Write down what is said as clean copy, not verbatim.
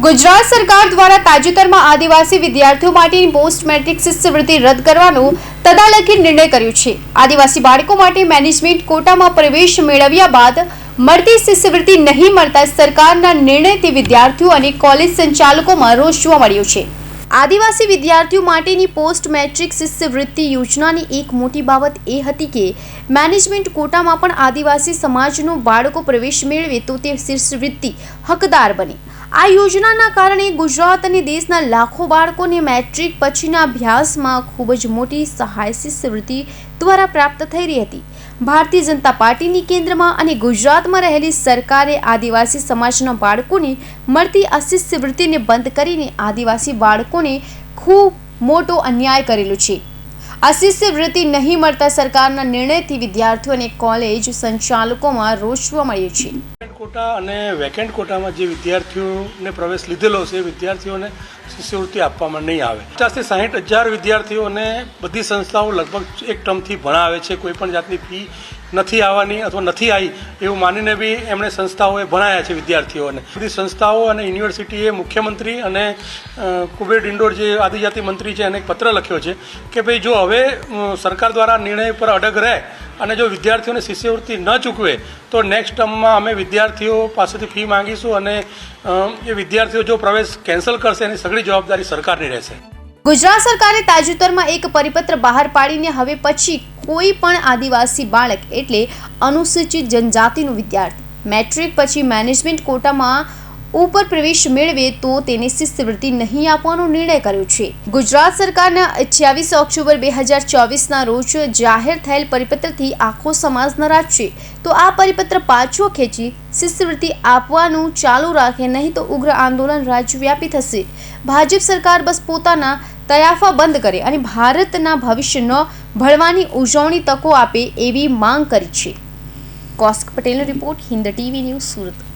ગુજરાત સરકાર દ્વારા તાજેતરમાં આદિવાસી વિદ્યાર્થીઓ માટેની પોસ્ટ મેટ્રિક શિષ્યવૃત્તિ રદ કરવાનો તદાલકી નિર્ણય કર્યો છે। આદિવાસી બાળકો માટે મેનેજમેન્ટ કોટામાં પ્રવેશ મેળવ્યા બાદ મળતી શિષ્યવૃત્તિ નહીં મળતા સરકારના નિર્ણયથી વિદ્યાર્થીઓ અને કોલેજ સંચાલકોમાં રોષ જોવા મળ્યો છે। આદિવાસી વિદ્યાર્થીઓ માટેની પોસ્ટ મેટ્રિક શિષ્યવૃત્તિ યોજનાની એક મોટી બાબત એ હતી કે મેનેજમેન્ટ કોટામાં પણ આદિવાસી સમાજનો બાળકો પ્રવેશ મેળવે તો તે શિષ્યવૃત્તિ હકદાર બને। આ યોજનાના કારણે ગુજરાત અને દેશના લાખો બાળકોને મેટ્રિક પછીના અભ્યાસમાં ખૂબ જ મોટી સહાય શિષ્યવૃત્તિ દ્વારા પ્રાપ્ત થઈ રહી હતી। ભારતીય જનતા પાર્ટીની કેન્દ્રમાં અને ગુજરાતમાં રહેલી સરકારે આદિવાસી સમાજના બાળકોને મળતી આ શિષ્યવૃત્તિને બંધ કરીને આદિવાસી બાળકોને ખૂબ મોટો અન્યાય કરેલો છે। આ શિષ્યવૃત્તિ નહીં મળતા સરકારના નિર્ણયથી વિદ્યાર્થીઓ અને કોલેજ સંચાલકોમાં રોષ જોવા મળ્યો છે। કોટા અને વેકેન્ટ કોટામાં જે વિદ્યાર્થીઓને પ્રવેશ લીધેલો છે વિદ્યાર્થીઓને શિષ્યવૃત્તિ આપવામાં નહીં આવે। 50 થી 60,000 વિદ્યાર્થીઓને બધી સંસ્થાઓ લગભગ એક ટર્મથી ભણાવે છે। કોઈ પણ જાતની ફી નથી આવવાની અથવા નથી આવી એવું માનીને બી એમણે સંસ્થાઓએ ભણાયા છે વિદ્યાર્થીઓને। બધી સંસ્થાઓ અને યુનિવર્સિટીએ મુખ્યમંત્રી અને કુબેર ડિંડોર જે આદિજાતિ મંત્રી છે એને એક પત્ર લખ્યો છે કે ભાઈ જો હવે સરકાર દ્વારા નિર્ણય પર અડગ રહે અને જો વિદ્યાર્થીઓને શિષ્યવૃત્તિ ન ચૂકવે તો નેક્સ્ટ ટર્મમાં અમે વિદ્યાર્થીઓ પાસેથી ફી માંગીશું અને એ વિદ્યાર્થીઓ જો પ્રવેશ કેન્સલ કરશે એની સઘળી જવાબદારી સરકારની રહેશે। ગુજરાત સરકારે તાજેતરમાં એક પરિપત્ર બહાર પાડીને હવે પછી કોઈ પણ આદિવાસી બાળક એટલે અનુસૂચિત જનજાતિનું વિદ્યાર્થી મેટ્રિક પછી મેનેજમેન્ટ કોટામાં ઉપર પ્રવેશ મેળવે તો તેને શિષ્યવૃત્તિ નહીં આપવાનો નિર્ણય કર્યો છે। ગુજરાત સરકારના 28 ઓક્ટોબર 2024ના રોજ જાહેર થયેલ પરિપત્રથી આખો સમાજ નારાજ છે। તો આ પરિપત્ર પાછો ખેંચી શિષ્યવૃત્તિ આપવાનું ચાલુ રાખે નહીં તો ઉગ્ર આંદોલન રાજ્યવ્યાપી થશે। ભાજપ સરકાર બસ પોતાના તયાફા બંધ કરે અને ભારતના ભવિષ્યનો ભળવાની ઉજવણી તકો આપે એવી માંગ કરી છે। કૌશિક પટેલનો report, Hind TV news, Surat.